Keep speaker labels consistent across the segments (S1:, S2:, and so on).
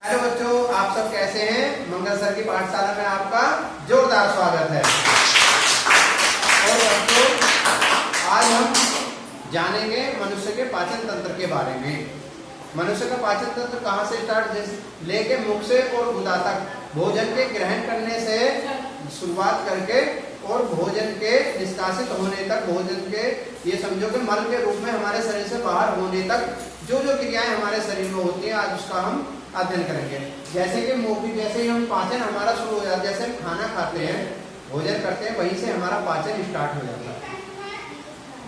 S1: Hello बच्चों, आप सब कैसे हैं। मंगल सर की पाठशाला में आपका जोरदार स्वागत है। और बच्चों, आज हम जानेंगे मनुष्य के पाचन तंत्र के बारे में। मनुष्य का पाचन तंत्र कहाँ से स्टार्ट लेके मुख से और गुदा तक, भोजन के ग्रहण करने से शुरुआत करके और भोजन के निष्कासित होने तक, भोजन के ये समझो कि मल के रूप में हमारे शरीर से बाहर होने तक जो जो क्रियाएं हमारे शरीर में होती हैं, आज उसका हम अध्ययन करेंगे। जैसे कि जैसे ही हम पाचन हमारा शुरू हो जाता है, जैसे हम खाना खाते हैं, भोजन करते हैं, वहीं से हमारा पाचन स्टार्ट हो जाता है।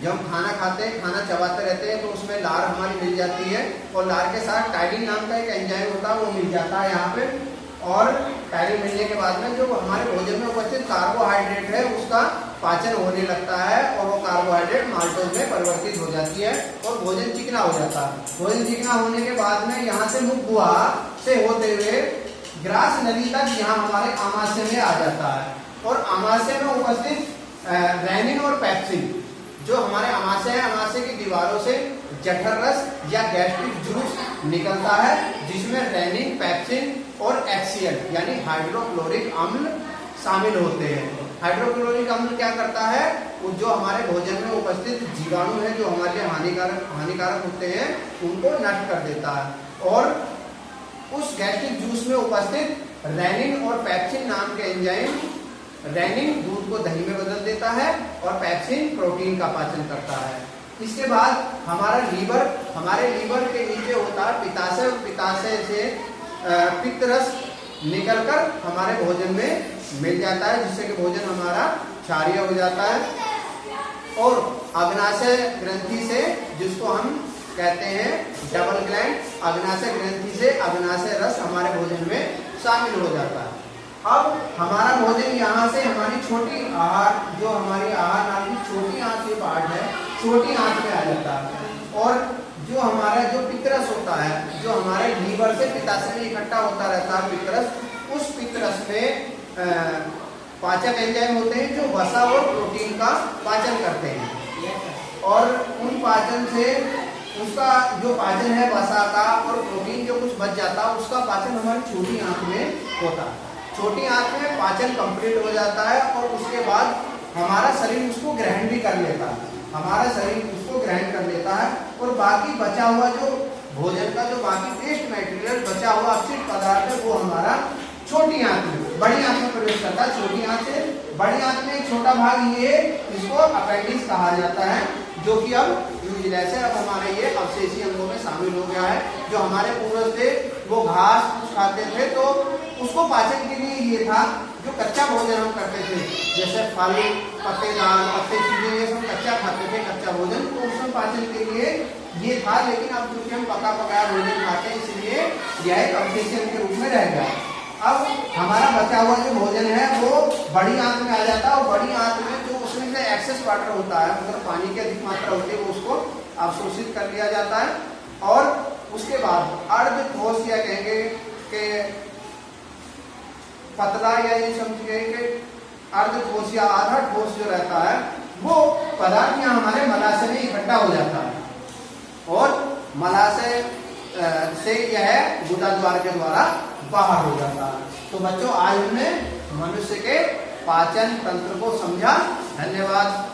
S1: जब हम खाना खाते हैं, खाना चबाते रहते हैं, तो उसमें लार हमारी मिल जाती है और लार के साथ टाइलिन नाम का एक एंजाइम होता है, वो मिल जाता है यहाँ पे। और टाइलिन मिलने के बाद में जो हमारे भोजन में उपस्थित कार्बोहाइड्रेट है, उसका पाचन होने लगता है और वो कार्बोहाइड्रेट माल्टोज में परिवर्तित हो जाती है और भोजन चिकना हो जाता है। भोजन चिकना होने के बाद में यहाँ से मुख गुहा से होते हुए ग्रास नली तक यहाँ हमारे आमाशय में आ जाता है। और आमाशय में उपस्थित रेनिन और पेप्सिन, जो हमारे आमाशय है, आमाशय की दीवारों से जठर रस या गैस्ट्रिक जूस निकलता है, जिसमें रेनिन, पेप्सिन और HCl यानी हाइड्रोक्लोरिक अम्ल शामिल होते हैं। हाइड्रोक्लोरिक अम्ल क्या करता है, जो हमारे भोजन में उपस्थित जीवाणु हैं, जो हमारे लिए हानिकारक होते हैं, उनको नष्ट कर देता है। और उस गैस्ट्रिक जूस में उपस्थित रेनिन और पेप्सिन नाम के एंजाइम, रेनिन दूध को दही में बदल देता है और पेप्सिन प्रोटीन का पाचन करता है। इसके बाद हमारा लीवर, हमारे लीवर के नीचे होता है पित्ताशय, पित्ताशय से पित्त रस निकलकर हमारे भोजन में मिल जाता है, जिससे कि भोजन हमारा क्षारीय हो जाता है। और अग्नाशय ग्रंथि से, जिसको हम कहते हैं डबल ग्लैंड, अग्नाशय ग्रंथि से अग्नाशय रस हमारे भोजन में शामिल हो जाता है। अब हमारा भोजन यहाँ से हमारी छोटी आहार, जो हमारी आहार नाल की छोटी आंत ये पार्ट है, छोटी आंत में आ जाता है। और जो हमारा जो पित्तरस होता है, जो हमारे लीवर से पित्ताशय में इकट्ठा होता रहता है पित्तरस, उस पित्तरस में पाचक एंजाइम होते हैं, जो वसा और प्रोटीन का पाचन करते हैं। और उन पाचन से उसका जो पाचन है वसा का और प्रोटीन जो कुछ बच जाता है, उसका पाचन हमारी छोटी आंत में होता है। छोटी आंत में पाचन कंप्लीट हो जाता है और उसके बाद हमारा शरीर उसको ग्रहण भी कर लेता है, हमारा शरीर उसको ग्रहण कर लेता है। और बाकी बचा हुआ जो भोजन का जो बाकी वेस्ट मटेरियल, बचा हुआ अपशिष्ट पदार्थ है, वो हमारा छोटी आंत में, बड़ी आंत में प्रवेश करता है। छोटी आंत से बड़ी आंत में एक छोटा भाग, ये इसको अपेंडिक्स कहा जाता है, जो कि अब यूजलेस है। अब हमारे ये अवशेषी अंगों में शामिल हो गया है। जो हमारे पूर्वज थे वो घास खाते थे, तो उसको पाचन के लिए ये था। जो कच्चा भोजन हम करते थे, जैसे फल, पत्तेदार, पत्ते चीजें, ये सब कच्चा खाते थे, कच्चा भोजन, तो उसमें पाचन के लिए ये था। लेकिन अब क्योंकि हम पका पकाया भोजन खाते हैं, इसलिए यह एक अवशेषी अंग के रूप में रह गया। अब हमारा बचा हुआ जो भोजन है वो बड़ी आंत में आ जाता है और बड़ी आंत में जो उसमें से एक्सेस वाटर होता है, मतलब पानी की अधिक मात्रा होती है, वो उसको अवशोषित कर लिया जाता है। और उसके बाद अर्ध ठोस, या कहेंगे कि पतला, या ये समझिए कि अर्ध ठोस या आधा ठोस जो रहता है, वो पदार्थ यहाँ हमारे मलाशय में इकट्ठा हो जाता है और मलाशय से यह गुदा द्वार के द्वारा बाहर हो जाता है। तो बच्चों, आज हमने मनुष्य के पाचन तंत्र को समझा। धन्यवाद।